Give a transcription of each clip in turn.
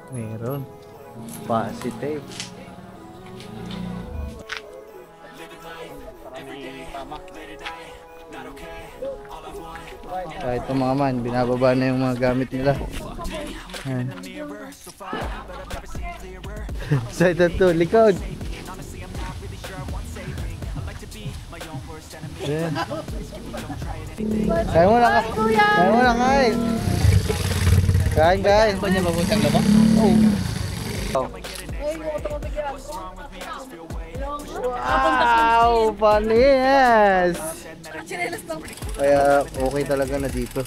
Meron. Positive. Kahit ito mga man, binababa na yung mga gamit nila. Sa ito to, likod. Ayan. Kain mo na ka. Kain mo na kain. Kain, kain. Ba niya mabutang na ba? Wow, panis! Kaya okay talaga na dito.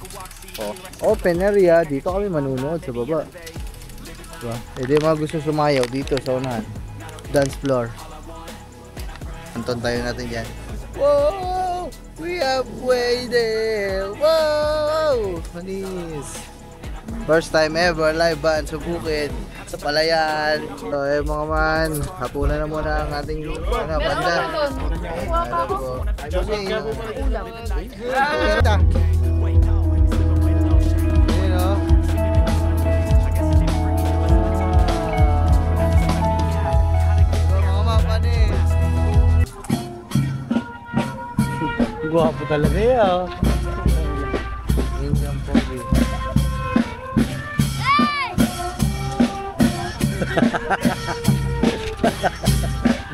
Oh, open area, dito kami manunood sa baba. Diba? E di mga gusto sumayaw dito sa unahan. Dance floor. Anton tayo natin dyan. Wow! We have waited! Wow! Panis! First time ever live band sa bukid, sa Palayan. So mga man, hapunan na muna ang ating banda. Ano po? Guwapo talaga yan. Yun yung pogi.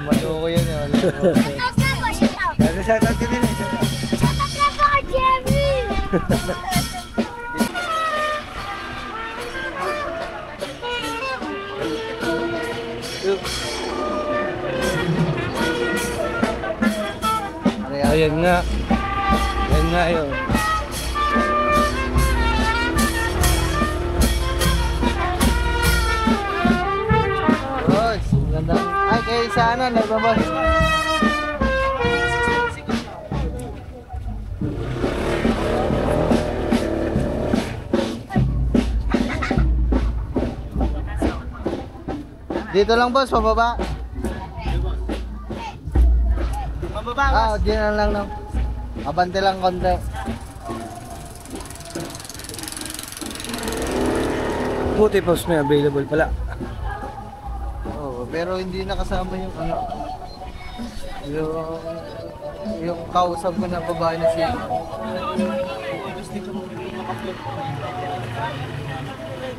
Maloko yan yun. Shout out ka din eh. Shout out ka po, Jerry! Ayan nga. Ayan nga yun. Boss, ganda. Ay, kayo sa ano, nagbabas. Dito lang boss, pababa. Ah, diyan lang no. Abante lang konti. Buti post may available pala. Oh, pero hindi nakasama yung ano. Yung kausap ko na babae na siya.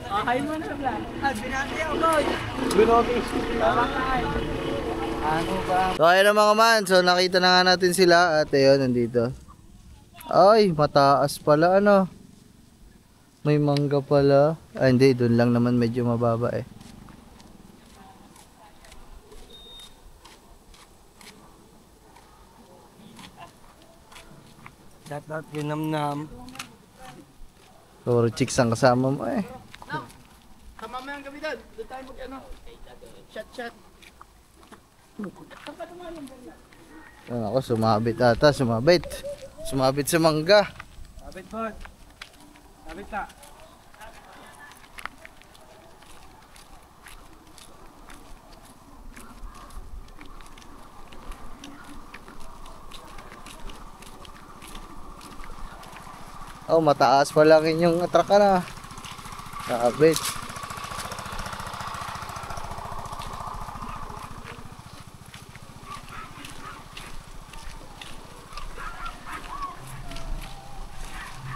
Kain mo na sa vlog. Binati ako, boy. Binobi. Ano ba? So ayun na mga man, so nakita na nga natin sila at ayun, nandito. Ay, mataas pala ano. May mangga pala. Ay hindi, doon lang naman medyo mababa eh. Shout out kay Namnam. Puro chicks ang kasama mo eh. Kamamayang gabi doon. Doon tayo mag-ano. Chat. Ayun ako, sumabit ata, sumabit. Sumabit sa mangga. Sabit boss. Sabit ka. Oh, mataas pa lang yung atrak na. Sabit.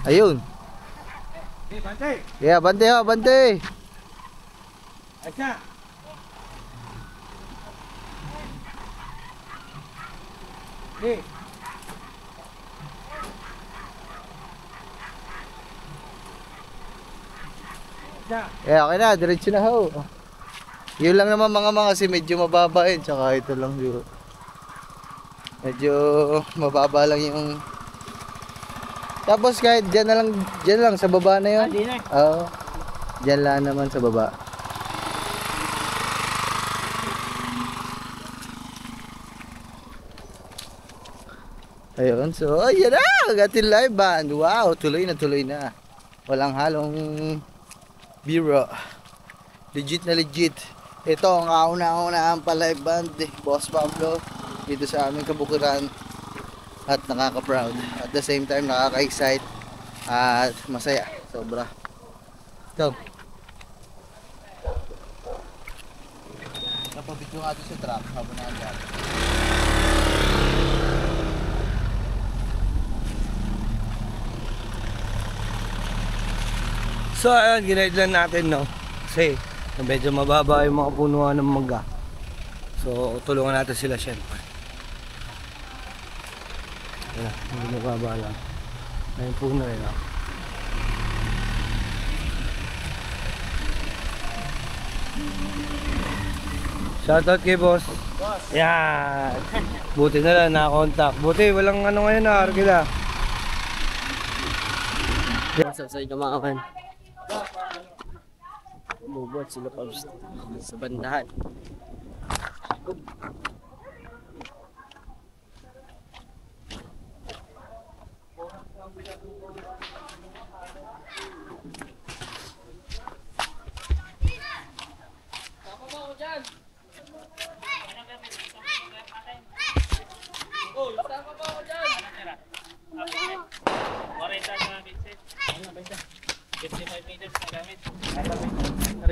Ayun. Hey, bantay. Yeah, bante ho, bante. Acha. Hey. Acha. Yeah, okay na, diretso na ho. Yun lang naman mga kasi medyo mababa yun. Tsaka ito lang yun. Medyo mababa lang yung... Tapos kahit dyan lang sa baba na yun. Hindi na. Oo. Dyan lang naman sa baba. Ayun, so ayan na, ating live band. Wow, tuloy na. Walang halong biro. Legit na legit. Ito ang kauna-unaan pa live band Boss Pablo dito sa aming kabukiran. At nakaka-proud. At the same time nakaka-excite at masaya. Sobra. Ito. napabidyo nga doon sa truck habang nangyari. So ayun, ginaid lang natin, no? Kasi medyo mababa yung mga punuan ng mangga. So tulungan natin sila syempre. Ayan, hindi mababa lang. Ayun puno eh, no? Shoutout kay boss. Yan. Buti na lang nakakontak. Buti walang ano ngayon na arkila. Sa kamakan. Bubot sila pa sa bandahan.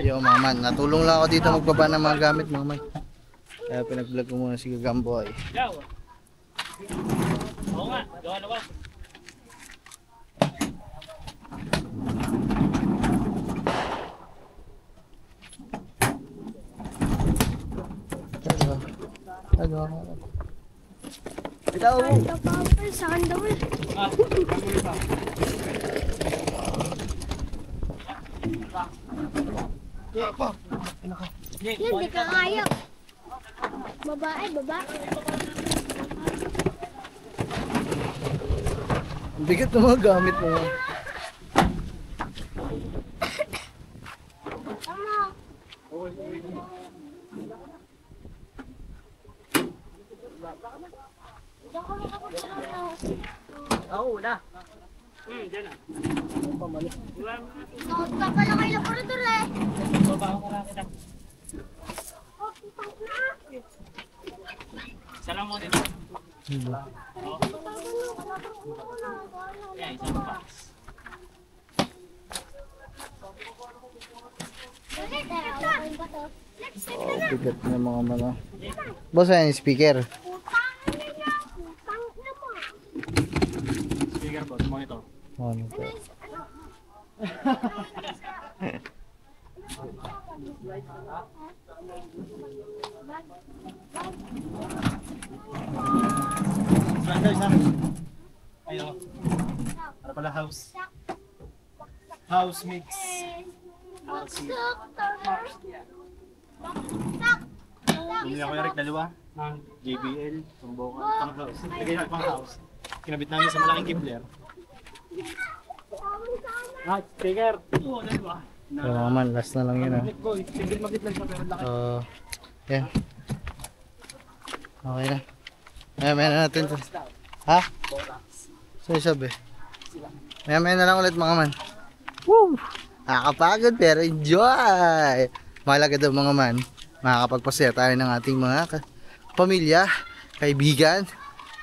Yo mga man, natulong lang ako dito magbaba ng mga gamit mga man. Kaya pinag-vlog ko muna si Gagamboy. Oo nga, gawa na ba? Ito pa ako sa underwear. Yan, di ka kaya. Babae, babae. Ang bigat ng mga gamit mo. Tama. Diyan ko makapagsalala. Oo, na. Diyan na. Nakot ka pala kay Laborador eh. Baba ko lang kita. Isa lang mo dito. Yan, isang box. Oh, bigat ng mga mana. Boss, ayan yung speaker. Speaker box, monitor. Monitor. Ayun. Para pala house. House mix. Bumili ako yung dalawa. JBL, Tumbokan, pang house. Lagay natin pang house. Kinabit namin sa malaking Kibler. Speaker. Oo, dalawa. So mga man, last na lang yun ah. Single magnet lang siya pero laki. Yan. Okay na. Maya na natin to. Ha? So sabi. Maya na lang ulit mga man. Woo! Nakakapagod pero enjoy! Mahalaga daw mga man. Makakapagpasaya tayo ng ating mga pamilya, kaibigan,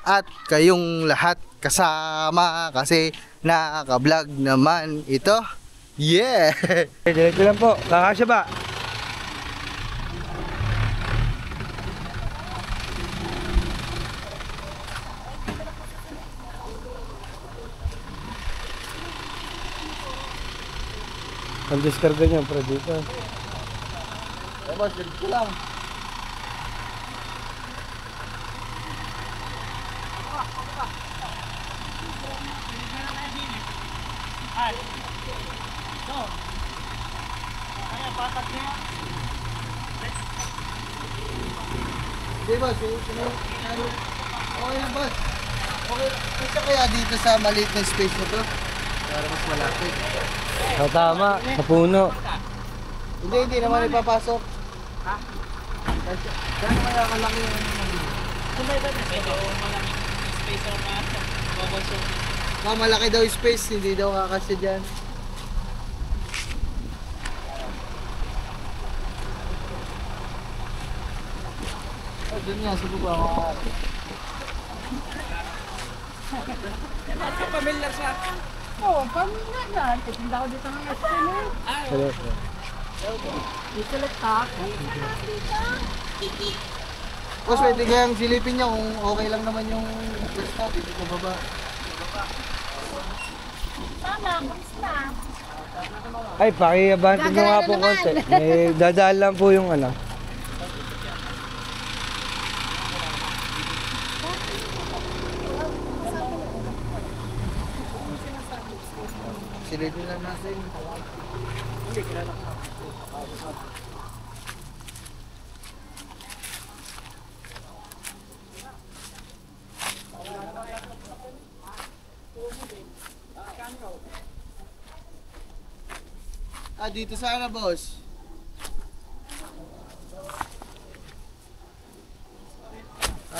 at kayong lahat kasama kasi nakaka-vlog naman ito. Yeah! Diretso lang po. Kakasya ba? Ang diskarga niya, pero dito. Boss, dito lang. Hindi boss, okay lang boss. Okay, isa kaya dito sa maliit na space na to? Para mas malapit. Oh, tama, sa puno. Hindi naman ipapasok. Ha? Kaya naman malaki yung Medyo malamig space ang mga bubbles yung malaki daw yung space, hindi daw kakasya dyan. Oh, dun nga, subo ba ako? Pamilyar sa akin. Oo, pamilyar na. Titinda ko dito ng eskwela. Hello. Dito lang ta. Boss, pwede kayang silipin niya kung okay lang naman yung pwesto dito sa baba. Sana, basta. Ay, pakiabante nyo nga po konti. May dadaan lang po yung ano. Silipin lang natin. Dito sana, boss.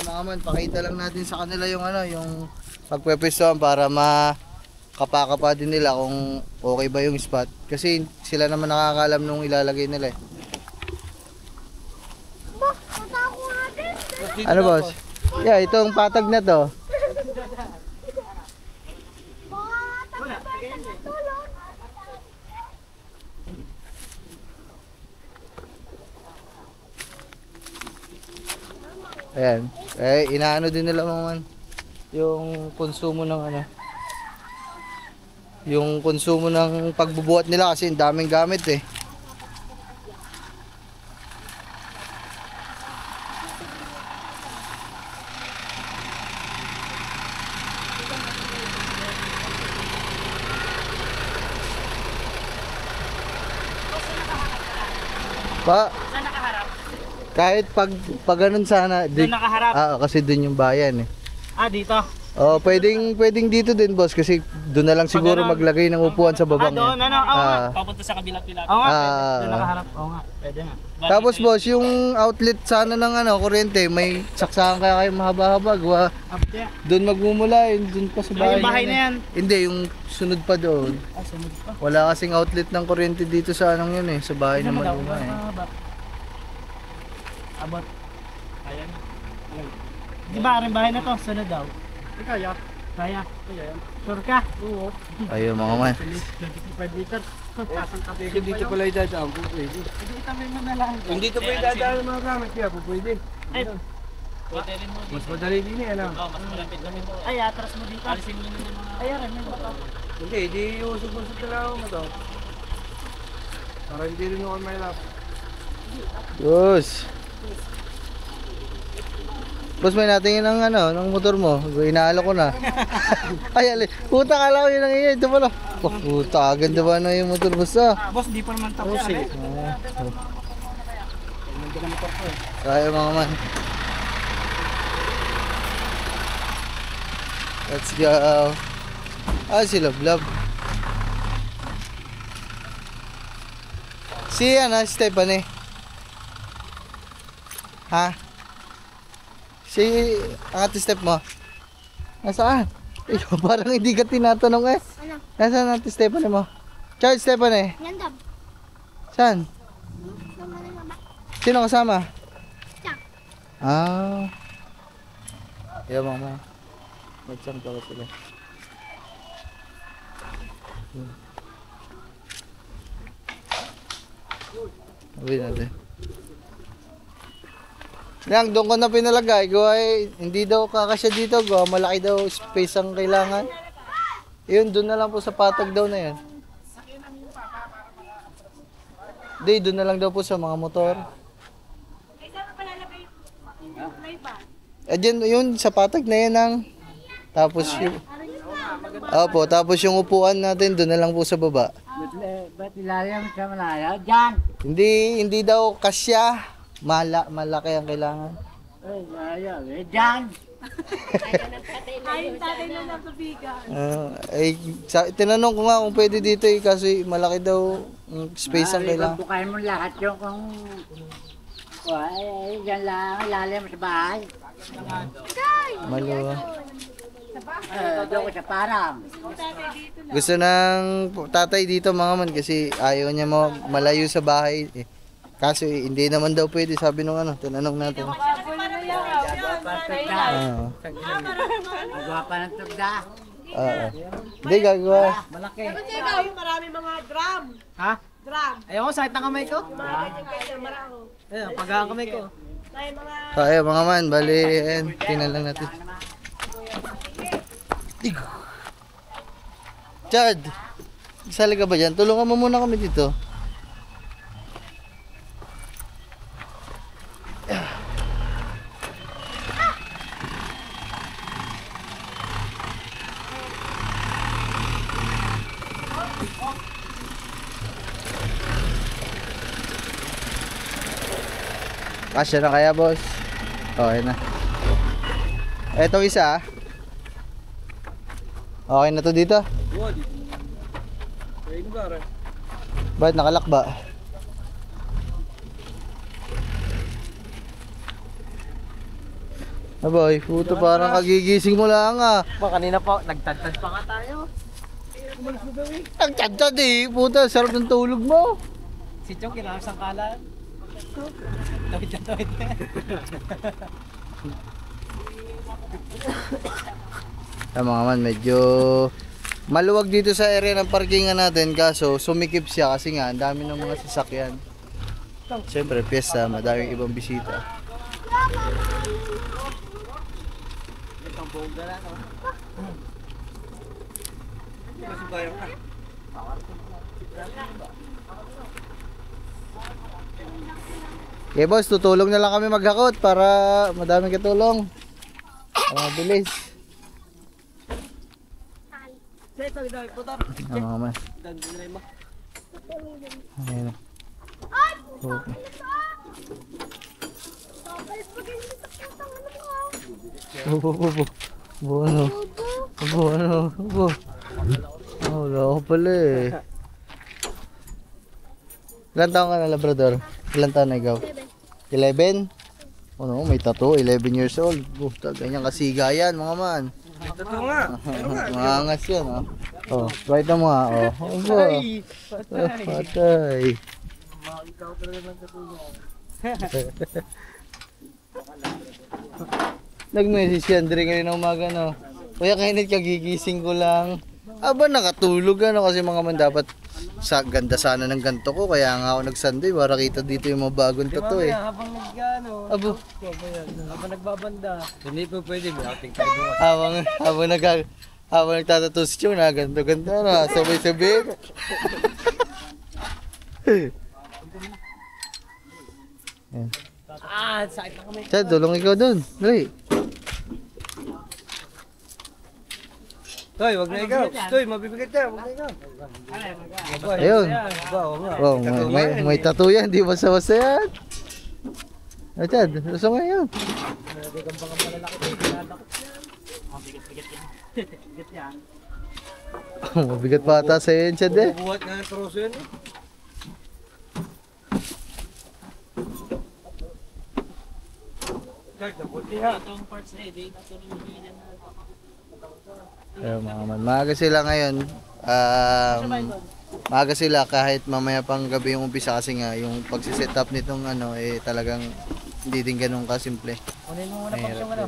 Naman, pakita lang natin sa kanila yung ano, yung pagpwepestuhan para makapakapa din nila kung okay ba yung spot. Kasi sila naman nakakaalam nung ilalagay nila eh. Matako natin. Ano, boss? Yeah, itong patag na to. Ayan. Inaano din nila man yung konsumo ng ano. Yung konsumo ng pagbubuhat nila kasi ang daming gamit eh. Saan nakaharap? Kahit pag ganun sana, Doon nakaharap? kasi dun yung bayan eh. Dito. Oh, pwedeng dito din, boss, kasi doon na lang siguro ganun. maglagay ng upuan sa babang. Doon, yan. Oo nga. Ah. Papunta sa kabilang pilar. Oo nga, pwede. Doon nakaharap. Oo nga, pwede nga. Tapos, boss, yung outlet sana ng ano, kuryente, may saksakan kaya kayo mahaba-haba, gawa. Doon magmumula, doon pa sa bahay. Yung bahay na yan. Hindi, yung sunod pa doon. Sunod pa. Wala kasing outlet ng kuryente dito sa anong yun eh, sa bahay ng Ano Maluma eh. Abot. Ayan. Di ba, rin bahay na to? Sunod daw. Kaya. Kaya. Sure ka? Oo. Ayun mga man. 25 liters. Kung dito pala idadaan po pwede. Hindi itabi mo na lang. Kung dito pa idadaan ng mga gamit kaya po pwede. Ay, pwede rin mo dito. Mas madali din eh, ano? Oo, mas malapit lang ito. Ay, atras mo dito. Alisin mo na yung mga... Ay, aran, may baka. Hindi, di usog-usog na lang ako mo to. Para hindi rin ako may lap. Boss. Boss, may natingin ng ano, ng motor mo. Inaalo ko na. Ay, puta, kala ko yun ang iyo. Ito pala. Oh, puta, ganda ba na yung motor, boss ah. Boss, di pa naman tapos eh. Kaya mga man. Let's go. Si Love. Si Stephanie. Ha? Si ate step mo. Nasaan? Parang hindi ka tinatanong eh. Ano? Nasaan ate Stephanie mo? Charles Stephanie. Yan dab. Saan? Sama na mama. Sino kasama? Siya. Yeah, mama. Magsang pala sila. Sabi natin. Yang doon ko na pinalagay, hindi daw kakasya dito, malaki daw space ang kailangan. Yun, doon na lang po sa patag daw na yan. Hindi, doon na lang daw po sa mga motor. Diyan, yun, sa patag na yan ang. Tapos yung... Opo, tapos yung upuan natin, doon na lang po sa baba. Ba't ilalim sa malaya? Diyan! Hindi daw kasya. Malaki ang kailangan. Ay, ayaw. Diyan! Ayun tatay na napabigan. Tinanong ko nga kung pwede dito kasi malaki daw space ang kailangan. Bukain mo lahat yung kung... Ay, diyan lang. Ilalim sa bahay. Maluwa. Doon ko sa parang. Gusto ng tatay dito mga man kasi ayaw niya malayo sa bahay. Kaso hindi naman daw pwede, sabi nung tinanong natin. Magawa pa ng tugda. Hindi, gagawa. Malaki. Yung marami mga drum. Ha? Drum. Ayaw ko, sakit ng kamay ko. Mga ganyan kayo, marami. Ayun, pagka ang kamay ko. May mga... So ayun mga man, bali, ayan, tingnan lang natin. Igo. Chad, sali ka ba dyan? Tulungan mo muna kami dito. Kasya na kaya, boss? Okay na. Etong isa, okay na to dito? Ba't nakalak ba? Aboy, puto parang kagigising mo lang ah. Kanina pa, nagtantad pa nga tayo. Nagtantad eh, puto, sarap ng tulog mo. Si Chong, kinakas ang kalan. Tawid na tawid na. Mga man, medyo maluwag dito sa area ng parkingan natin, kaso sumikip siya kasi nga ang dami ng mga sasakyan. Siyempre, piyesta, madaming ibang bisita. Okay boss, tutulong na lang kami maghakot para madaming katulong. Mabilis. Mga man. Ayan. Okay. Buo. Wala ako pala eh. Ilan taon ka na, Labrador? Ilan taon na ikaw? 11? Ano, may tattoo, 11 years old. Ganyan kasiga yan, mga man. May tattoo nga. Maangas yan, ha. Oh, right na mo, ha. Oh, patay. Nag-message yan, dire ngayon ng umaga, no. Kuya, kainit kagigising ko lang. Aba, nakatulog, ano, kasi mga man dapat sa ganda sana ng ganto ko, kaya nga ako nag-Sunday para kita dito yung mga bagong tattoo eh. Habang nag-ano, Abo, habang nagbabanda. Hindi po pwede, may outing tayo bukas. habang nagtatattoo si Chong, na ganto-ganto, na sabay-sabay. Sakit na kami. Chad, tulong ikaw dun. Dali. Toy, wag na ikaw. Toy, mabibigat ka. Wag na ikaw. Ayun. Bawa nga. Wow, may tattoo yan, di basta-basta yan. Oh, Chad, gusto nga yan. Mabigat pa ata sa yan, Chad eh. Buhat nga ng troso yan eh. Itong parts na eh, Ayun, mga man. Maaga sila ngayon. Maaga sila kahit mamaya pang gabi yung umpisa kasi nga yung pagsiset up nitong ano eh talagang hindi din ganun kasimple. Kunin mo muna pang siyang ano.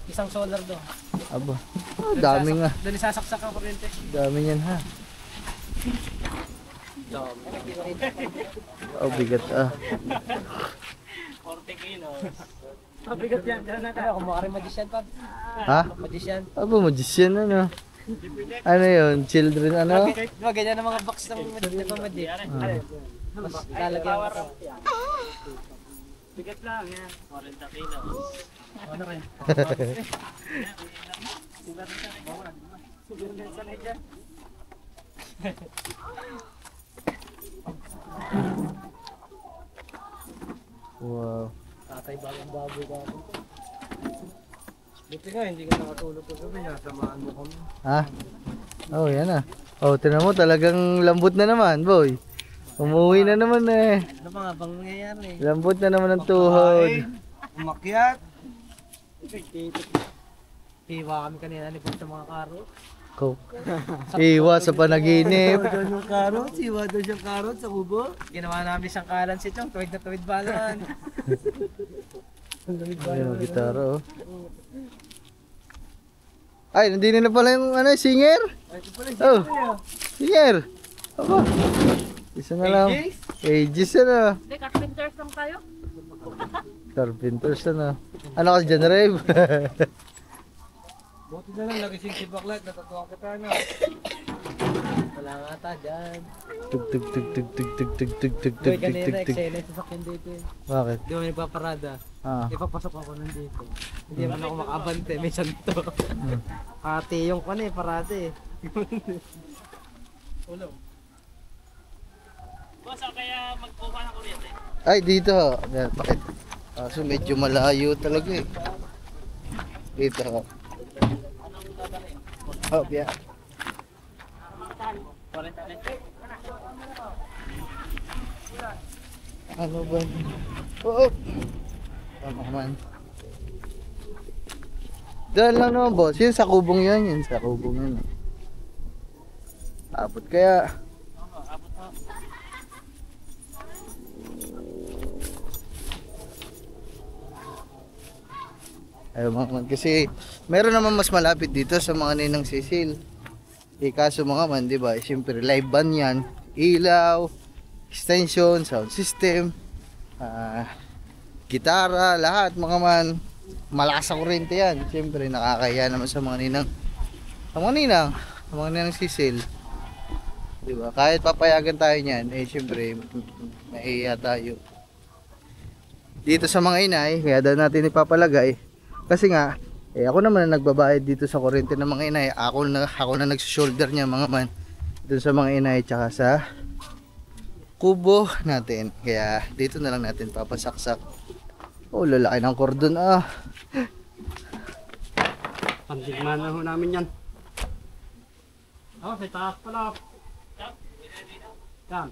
Isang solar doon. Aba. Dami nga. Doon isasaksak ang kuryente. Dami yan ha. Oh, bigat ah. 40 kilos. Mabigat yan. Diyan na tayo. Kumaka rin magician pa. Ha? Magician. Aba, magician ano. Ano yun? Children ano? Diba ganyan ang mga box ng pamadi. Mas lalagyan mo ito. Bigat lang yan. 40 kilos. Ano rin? Wow. Tatay bagang baboy ka. Buti nga, hindi ka nakatulog ko gabi. Nasamaan mo kami. Ha? Oh, yan ah. Oh, tinan mo talagang lambot na naman, boy. Umuwi na naman eh. Ano pa nga bang nangyayari? Lambot na naman ang tuhod. Umakyat. Hiwa kami kanina ni sa mga karo. Coke. Iwa sa panaginip. Doon yung karot. Siwa doon yung karot sa kubo. Ginawa namin siyang kalan si Chong. Tuwid na tuwid balan. Ayun, gitara oh. Ay, nandito na pala yung ano, singer. Oh, singer. Aba. Isa na lang. Ages ano. Hindi, carpenters lang tayo. Carpenters ano. Ano kasi dyan, Rev? Buti na lang, nagising si Baklat, natatuwa kita na. Wala nga ta dyan. Tug tug tug tug tug tug tug tug tug Boy, tug kanina tug tug. eksena sa sakyan dito eh. Bakit? Di ba may paparada? Ah. Ipapasok ako nandito. Hindi man ako makabante, may santo. Pati yung kone, parate eh. Boss, kaya magkuha ng kuryente. Ay, dito. Yan, bakit? So medyo malayo talaga eh. Dito. Oh, yeah. Ano ba? Oo. Tama man. Diyan lang naman, boss. Yun sa kubong yun. Yun sa kubong yun. Abot kaya. Ayaw man kasi meron naman mas malapit dito sa mga ninang sisil. Kaso mga man, di ba? Siyempre live band yan. Ilaw, extension, sound system, gitara, lahat mga man. Malakas sa kuryente yan. Siyempre nakakaya naman sa mga ninang. Sa mga ninang sisil. Di ba? Kahit papayagan tayo niyan, siyempre maiiya tayo. Dito sa mga inay, kaya daw natin ipapalagay. Kasi nga, ako naman na nagbabayad dito sa kuryente ng mga inay. Ako na nag-shoulder niya mga man. Dito sa mga inay, tsaka sa kubo natin. Kaya dito na lang natin papasaksak. Oh, lalaki ng cordon ah. Pandigman na ho namin yan. Oh, sa taas pala. Yan.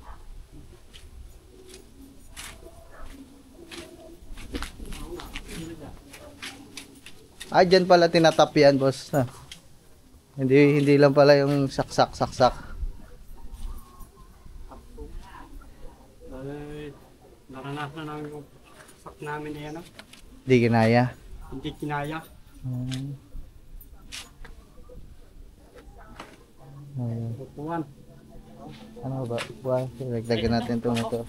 Ah, dyan pala tinatap yan, boss. Hindi lang pala yung saksak. Naranasan na namin yung sak namin na yan. Hindi kinaya. Hindi kinaya. Upuan. Ano ba? Buwan. Lagdagan natin itong motor.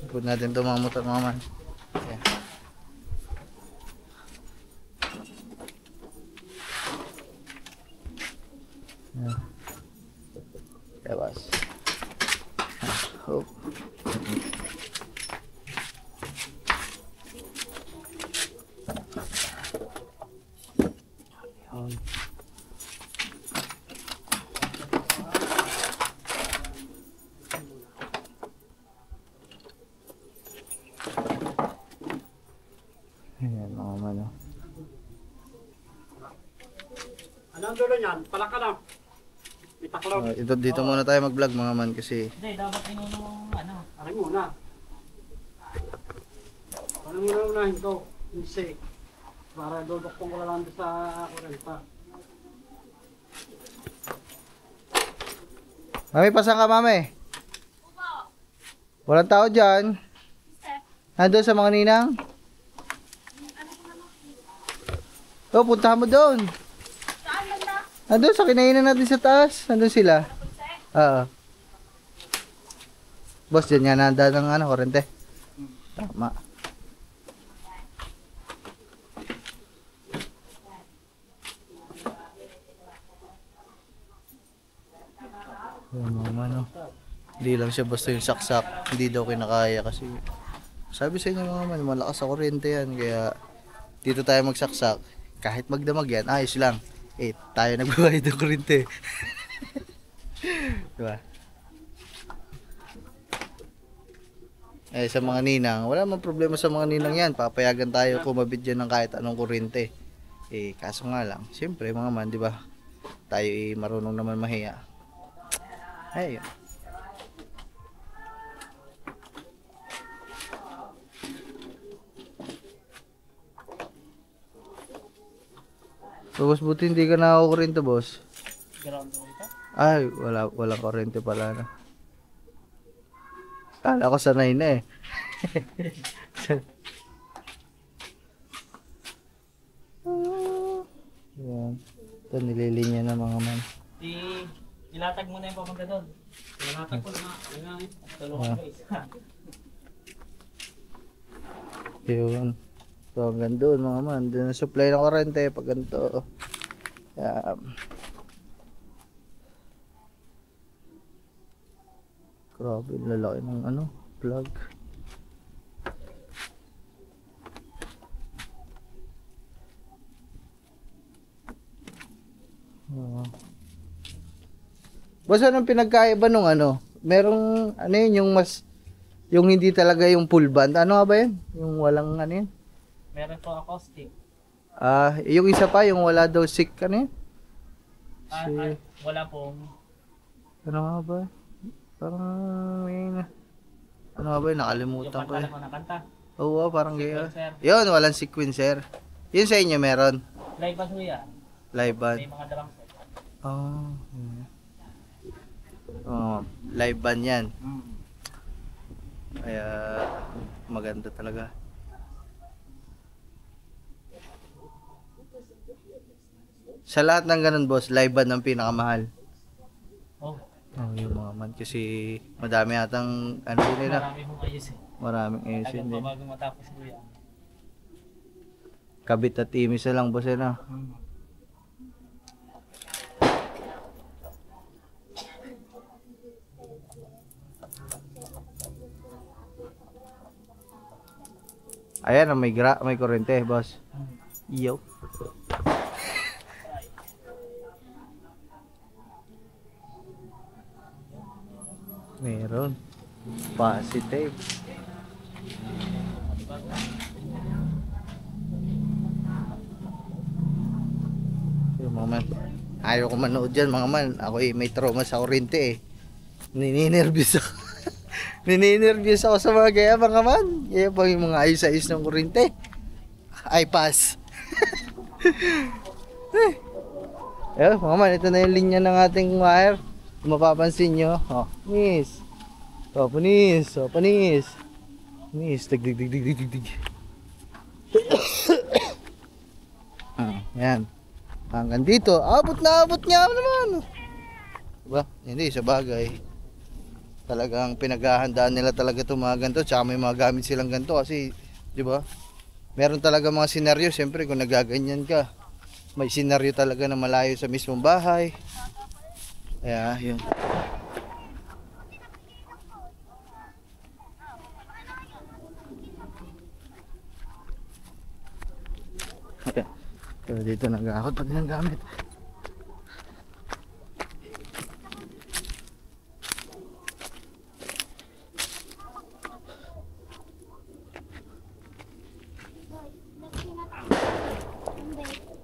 Ipod natin itong mga motor mga man. Yeah. Yeah. Yeah, boss. Hope. Ayan mga mano. Ano ang dulo niyan? Palaka lang. Itaklaw. Dito muna tayo mag-vlog mga man kasi Hindi, dapat inuno mong ano. Aray muna. Ano muna unahin ko? Hindi. Para dudukong ko lang sa kurenta. Mami, pasan ka mami? Walang tao dyan. Nandun sa mga ninang? Oh, puntahan mo doon. Saan banda? Nandun sa kinainan natin sa taas. Nandun sila. Oo. Boss, dyan nga nanda ng ano, korente. Tama. Ayan mga mano. Hindi lang siya basta yung saksak. Hindi daw kinakaya kasi sabi sa inyo mga man, malakas sa kuryente yan. Kaya dito tayo magsaksak. Kahit magdamag yan, ayos lang. Tayo nagbabayad ng kuryente. Diba? Sa mga ninang, wala mang problema sa mga ninang yan. Papayagan tayo kumabit dyan ng kahit anong kuryente. Kaso nga lang, siyempre mga man, di ba? Tayo marunong naman mahiya. Ayun. So, boss, buti hindi ka nakakuryente, boss. Ground dito. Ay, walang kuryente pala na. Kala ko sanay na eh. Yan. Ito, nililinya na mga man. Ilatag mo na yung papunta doon. Ilatag ko na. Tulungan ko isa. Yun. So hanggang doon mga man. Doon ang supply ng kurente pag ganito. Yan. Grabe, lalaki ng ano, plug. Boss, anong pinagkaiba nung ano? Merong ano yun, yung mas yung hindi talaga yung full band. Ano nga ba yun? Yung walang ano yun? Meron po acoustic. Yung isa pa, yung wala daw sick ano yun? Wala pong Ano nga ba? Parang may ano nga ba yun? Nakalimutan ko eh. na kanta. Oo, parang gaya. Sequencer. Yun, walang sequencer. Yun sa inyo meron. Live band ho yan. Live band. May mga drum set. Oh, live band yan. Kaya maganda talaga. Sa lahat ng ganun boss, live band ang pinakamahal. Oh, Yung mga man kasi madami atang ano din nila. marami hong ayos eh. Maraming ayos Tagal yun pa din. bago matapos ho yan. Kabit at imis na lang boss na. Ayan, may kurente boss. Yo. Meron. Positive. Yung mga man. Ayaw ko manood dyan mga man. Ako may trauma sa kurente eh. Nininervyos ako. Nininervyos ako sa mga gaya mga man. Kaya pa yung mga ayos-ayos ng kurente. Ay pass. Ayun mga man. Ito na yung linya ng ating wire. Kung mapapansin nyo. Oh, panis. Oh, panis. Oh, panis. Panis. Dig. Yan. Hanggang dito. Abot niya naman. Diba? Hindi, sa bagay. Talagang pinaghahandaan nila talaga itong mga ganito. Tsaka may mga gamit silang ganito kasi, diba? Meron talaga mga senaryo. Siyempre, kung nagaganyan ka, may senaryo talaga na malayo sa mismong bahay. Kaya, yun. Okay. Pero dito nag-aakot pati ng gamit.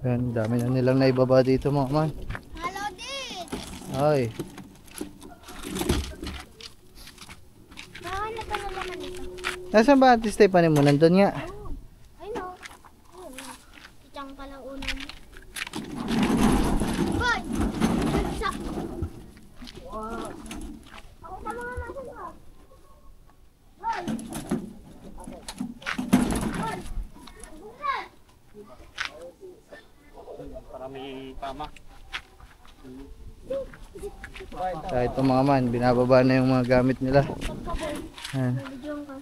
Yan, dami na nilang naibaba dito mga man. Hello, Dit! Ay, Nakahanap ka na naman ito. nasaan ba Ate Stephanie mo? Nandun nga. Ay, no. Ayun. Itang pala una mo. Boy! Nagsa! Ako pa mga nasa ba? Boy! Boy! Bukas! Para may tama. Kaya ito mga man, binababa na yung mga gamit nila. Yan. Bigyan ka.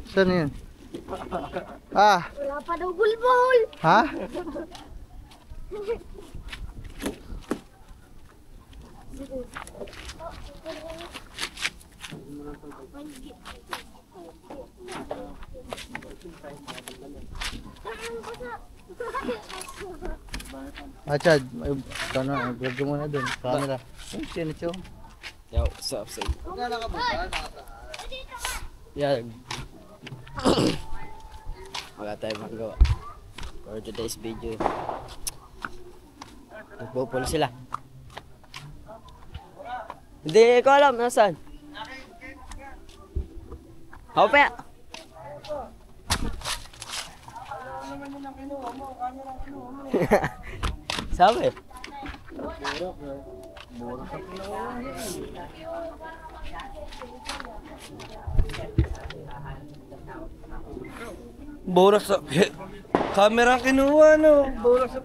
Saan yun? Ah, Wala pa daw bulbul! ha? Chad, vlog mo na dun, camera. Ay, sinityo. Yo, what's up, say? Magkala ka ba? Yeah. Wala tayong magawa for today's video. Nagpupulo sila. Hindi ko alam nasaan. Hopya! Sabi? Boras sa... Camera ang kinuha, no? Boras sa...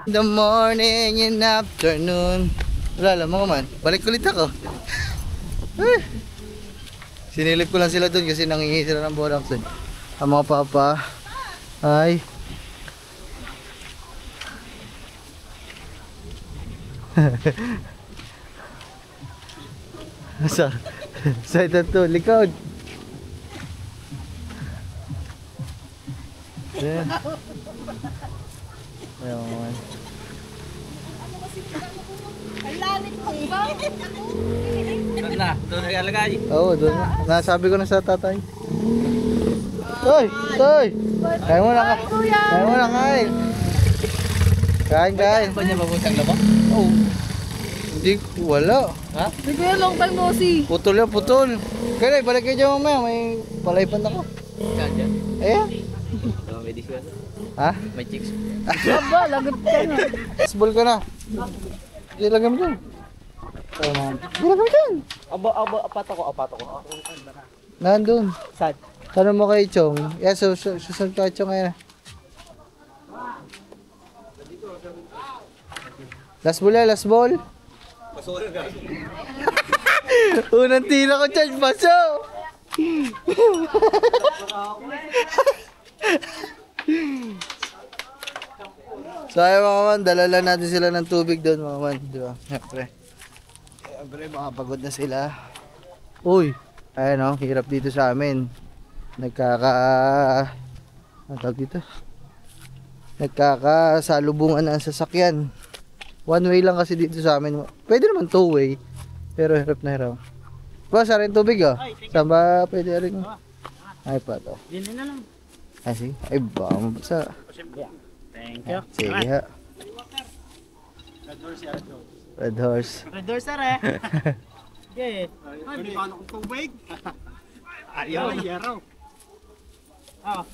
In the morning and afternoon, Wala lang mga man. Balik ulit ako. Sinilip ko lang sila doon kasi nangingi sila ng borax doon. Ang mga papa ay sa ito to, likod. Ayan. Ayan. Doon na, doon nag-alagay. Oo, doon na. Nasabi ko na sa tatay. Toy! Toy! Kain mo na ka. Kain mo na kain. Kain, kain. Ba niya babutang na ba? Oo. Hindi, wala. Ha? Sige, long time no see. Putol yan, putol. Kaya, balik kayo dyan mamaya. May palaypan ako. Saan dyan? Ayan. May discount. Ha? May chicks. Aba, lagot ka na. Baseball ka na. Hindi lagay mo dyan. Hindi lagay mo dyan. Apat ako. Nandun. Saan? Tanong mo kay Chong. Yeah, susunod ka kay Chong ngayon. Last ball, last ball. Unang tira ko dyan, baso. So ayun mga man, dalala natin sila ng tubig doon mga man, di ba? Siyempre, makapagod na sila. Uy, ayun o, hirap dito sa amin. Ano tawag dito? Nagkakasalubungan na ang sasakyan. One way lang kasi dito sa amin. Pwede naman two way, pero hirap na hirap. Ba, sa rin tubig oh. Saan ba pwede rin? Ay pa to. Dinin na lang. Ay sige, ay baka mabasa. Thank you. Sige ha. Red horse. Red door sir eh. Sige. Ay, di paano kung tubig? Ayaw. Yaraw. Ah.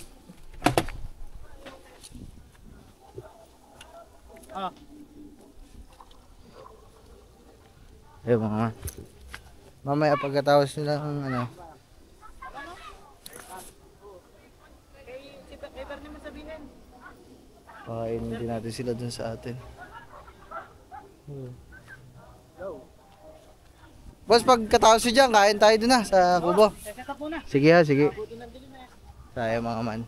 Ayun mga. Mamaya pagkatapos nila ng ano. Pakainin din natin sila dun sa atin. Boss, pagkatapos nyo dyan, kain tayo dun na sa kubo. Sige ha, sige. Tayo mga man.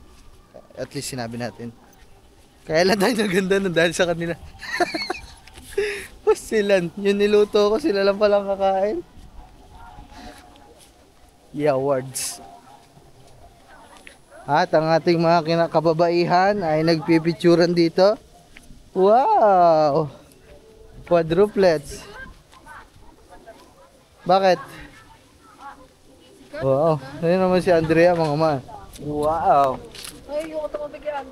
At least sinabi natin. Kaya lang tayo naganda nun dahil sa kanila. Boss sila, yung niluto ko, sila lang palang kakain. Yeah, awards. At ang ating mga kinakababaihan ay nagpipicturan dito. Wow! Quadruplets. Bakit? Wow. Ayun naman si Andrea mga man. Wow! Ay, yung ito mabigyan.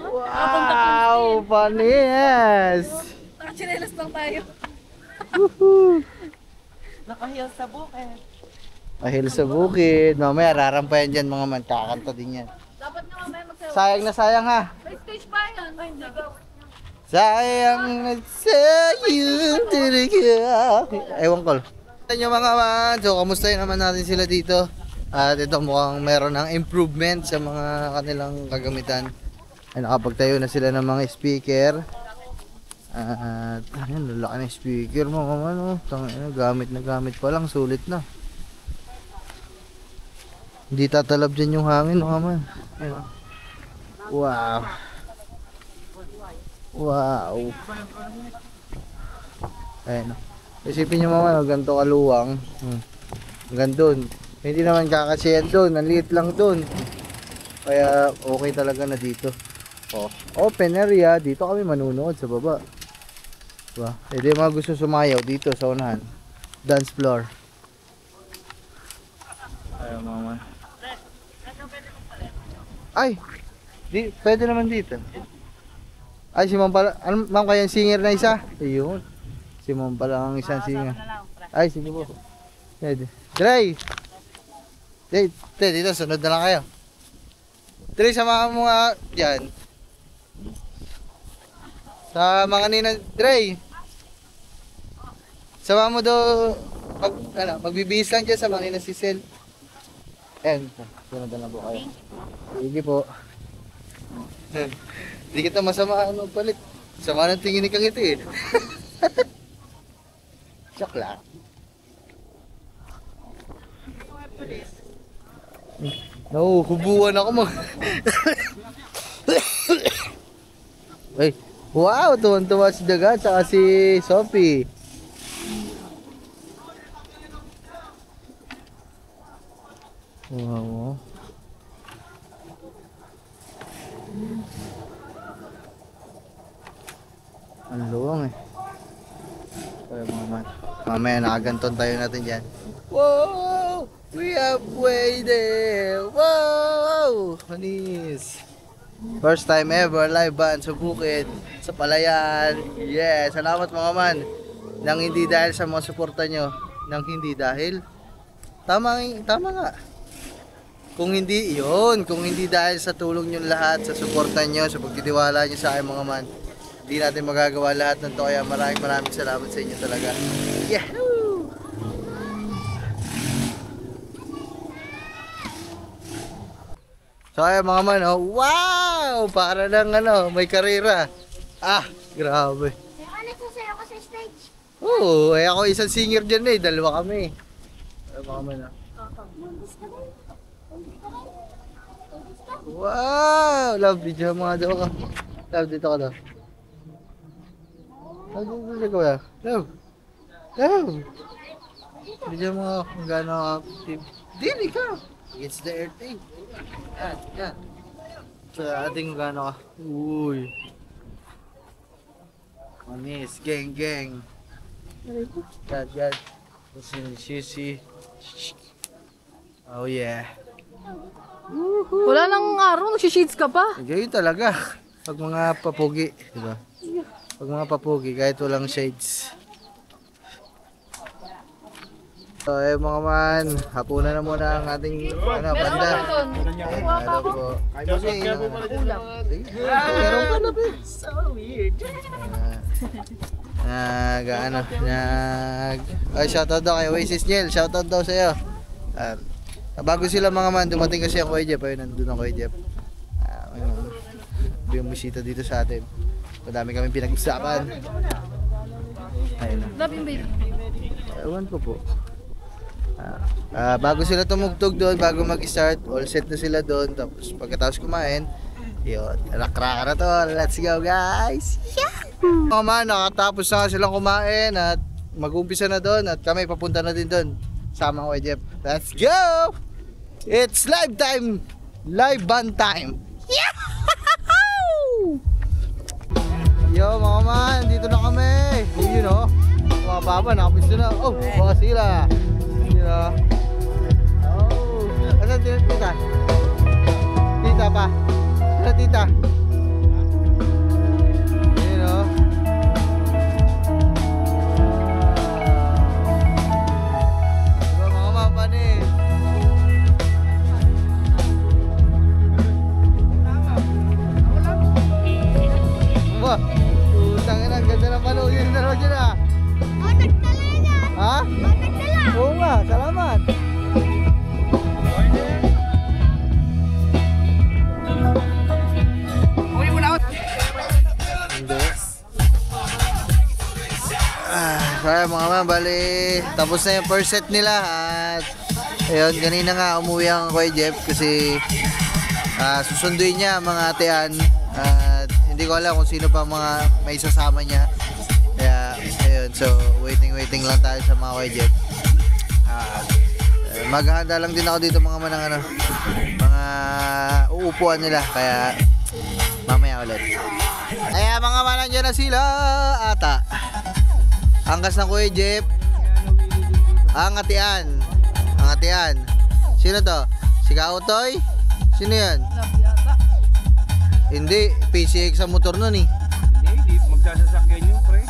Wow! Panis! Nakachinelas lang tayo. Woohoo! Nakahil sa bukid. Ahil sa bukid. Mamaya rarampayan dyan mga man. Kakanta din yan. Dapat nga mamaya magsayaw. Sayang na sayang ha. May stage pa yan. Ay, hindi ka. Sayang na sayang talaga. Ewan ko. Ito mga man. So, kamusta naman natin sila dito? At ito mukhang meron ng improvement sa mga kanilang kagamitan. Ay, nakapagtayo na sila ng mga speaker. At ayun, lalaki ng speaker mga man. Oh. Gamit na gamit pa lang. Sulit na. Hindi tatalab dyan yung hangin mga man. Ayun. Wow. Wow. Ayun. Isipin nyo mga ganito kaluwang. Hanggang doon. Hindi naman kakasiyan doon. Ang liit lang doon. Kaya okay talaga na dito. Oh, open area. Dito kami manunood sa baba. Diba? Hindi mga gusto sumayaw dito sa unahan. Dance floor. Ayun mga. Ay! Pwede naman dito. Ay, si Ma'am pala. Ano, Ma'am, kaya yung singer na isa? Ayun. Si Ma'am pala ang isang singer. Ay, sige po. Dre! Dito, sunod na lang kayo. Dre, samahan mo nga dyan. Sa mga nina, Dre! Samahan mo daw, magbibihis lang dyan sa mga nina si Sel. Ayan, sunod na lang po kayo. Sige po. Hindi kita masama palit. Sama ng tingin ni Kang ito eh. Joke lang. No, hubuan ako mag... Ay, wow, tuwan-tuwa si Daga at si Sophie. Wow. Ang luwang eh. Kaya mamaya nakaganton tayo natin dyan. Wow! We have waited! Wow! Manis! First time ever live band sa bukid, sa Palayan. Yeah! Salamat mga man. Nang hindi dahil sa mga suporta nyo. Nang hindi dahil. Tama nga. Kung hindi, yun. Kung hindi dahil sa tulong nyo lahat, sa suporta nyo, sa pagtitiwala nyo sa akin mga man, hindi natin magagawa lahat ng to. Kaya maraming salamat sa inyo talaga. Yeah! So ayan mga man, oh, wow! Para lang may karera. Ah, grabe. Ano sasayaw ko sa stage? Oo, ako isang singer dyan eh. Dalawa kami. Ayan mga man, oh. Wow! Love, video mga daw ka. Love, dito ka daw. Love, dito ka. Love. Love. Video mga kung gano'n active. Dili ka. It's the earth eh. Yan. So, ating gano'n ka. Uy. Manis, gang. Yan. Sisi. Oh yeah. Wala nang araw, nagsishades ka pa. Ganyan talaga. Pag mga papugi, diba? Pag mga papugi, kahit walang shades. So, mga man, hapunan na muna ang ating banda. Ano po? Kayo mo siya, meron pa na ba? So weird. Ay, shoutout daw kay Oasis Niel. Shoutout daw sa'yo. Bago sila mga man, dumating kasi ang Kuya Jeff. Ayun, nandun ang Kuya Jeff. Bumisita dito sa atin. Madami kami pinag-usapan. Ayun. Love you, baby. Ewan ko po. Bago sila tumugtog doon, bago mag-start, all set na sila doon. Tapos pagkatapos kumain, yun, rakraka na to. Let's go guys! Yahoo! Mga man, nakatapos na silang kumain at mag-umpisa na doon at kami papunta na din doon. Sama ko kay Jeff. Let's go! It's live time! Live band time! Yahoo! Yo mga man, dito na kami. Yun o. Mga papa, nakapisto na. Oh, baka sila. Sila. Oh. Asan tita? Tita pa. Asan tita? Yun o. Diba mga mapanis? Wah, utang na, ganda ng panood yun na dyan ah. Oh, nagtala na. Ha? Oh, nagtala. Oo nga, salamat. Hindi. Kaya mga man, bali, tapos na yung first set nila at ayun, kanina nga umuwi ang Kuya Jeff kasi susunduin niya mga atean at hindi ko alam kung sino pa mga may sasama niya. Kaya ayun, so waiting lang tayo sa mga Kuya Jeff. Maghahanda lang din ako dito mga manang mga uupuan nila kaya mamaya ulit. Kaya mga manang dyan na sila ata. Angkas ng Kuya Jeff. Ang atian. Sino to? Si Kautoy? Sino yan? Hindi, PCX sa motor nun eh. Hindi magsasasakyan yun, pre.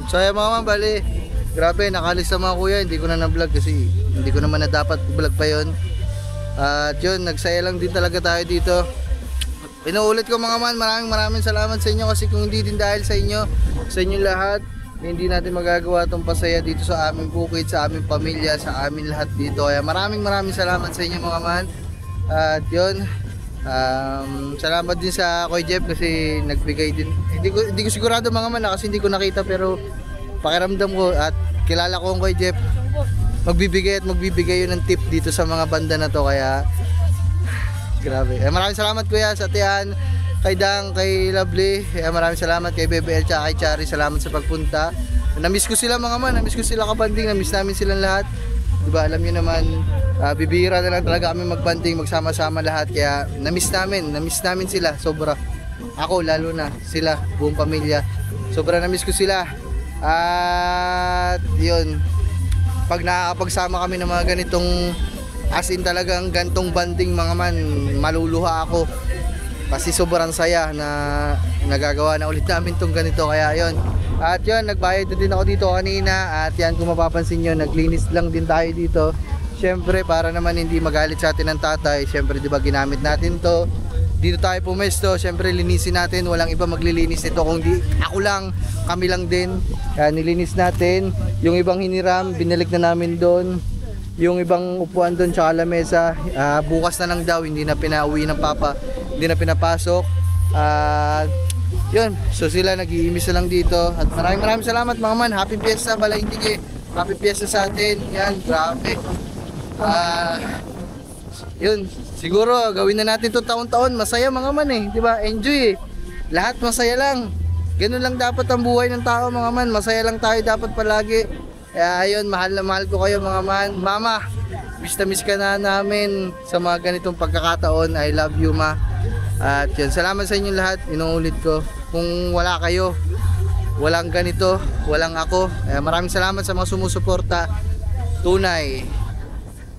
So yung mga bali, grabe, nakalis na mga kuya, hindi ko na na-vlog kasi hindi ko naman na dapat vlog pa yun. At yun, nagsaya lang din talaga tayo dito. Inuulit ko mga man, maraming salamat sa inyo kasi kung hindi din dahil sa inyo lahat, hindi natin magagawa itong pasaya dito sa aming bukid, sa aming pamilya, sa amin lahat dito. Kaya maraming salamat sa inyo mga man. At yun, Salamat din sa Kuya Jeff kasi nagbigay din. Hindi ko sigurado mga man kasi hindi ko nakita, pero pakiramdam ko at kilala ko ang Kuya Jeff. Magbibigay yun ng tip dito sa mga banda na to, kaya grabe. Maraming salamat Kuya sa Tian, kay Dang, kay Lovely. Maraming salamat kay BBL at kay Chari. Salamat sa pagpunta. Namiss ko sila mga man, namiss ko sila kabanding, namiss namin silang lahat. Diba, alam niyo naman, bibihira na lang talaga kami magbanding, magsama-sama lahat. Kaya namiss namin sila, sobra. Ako lalo na, sila, buong pamilya. Sobra namiss ko sila. At yun, pag nakakapagsama kami ng mga ganitong, as in talagang gantong banding mga man, maluluha ako. Kasi sobrang saya na nagagawa na ulit namin tong ganito, kaya yun. At yun, nagbayad na din ako dito kanina. At yan, kung mapapansin nyo, naglinis lang din tayo dito. Syempre, para naman hindi magalit sa atin ng tatay. Syempre, di ba, ginamit natin to. Dito tayo pumesto. Syempre, linisin natin. Walang iba maglilinis nito. Kung di, ako lang, kami lang din. Kaya nilinis natin. Yung ibang hiniram, binalik na namin doon. Yung ibang upuan doon, tsaka lamesa, bukas na lang daw. Hindi na pinauwi ng papa. Hindi na pinapasok. Yun, so sila nag-iimis na lang dito. At maraming salamat mga man. Happy Fiesta, Balaintige. Happy Fiesta sa atin. Yan, grabe. Yun, siguro gawin na natin to taon-taon. Masaya mga man eh, di ba? Enjoy eh. Lahat masaya lang. Ganun lang dapat ang buhay ng tao mga man. Masaya lang tayo dapat palagi. Kaya ayun, mahal na mahal ko kayo mga man. Mama, miss na miss ka na namin sa mga ganitong pagkakataon. I love you ma. At yun, salamat sa inyong lahat. Inuulit ko, kung wala kayo, walang ganito, walang ako. Maraming salamat sa mga sumusuporta. Tunay.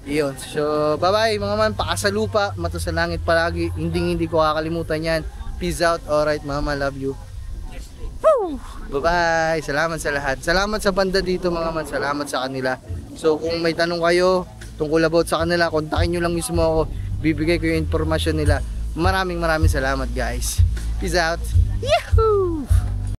Iyon. So, bye-bye mga man. Pakasalupa, mata sa langit palagi. Hindi ko kakalimutan yan. Peace out. Alright mga man, love you. Woo! Bye-bye. Salamat sa lahat. Salamat sa banda dito mga man. Salamat sa kanila. So, kung may tanong kayo tungkol about sa kanila, kontakin nyo lang mismo ako. Bibigay ko yung informasyon nila. Maraming salamat guys. Peace out. Yahoo!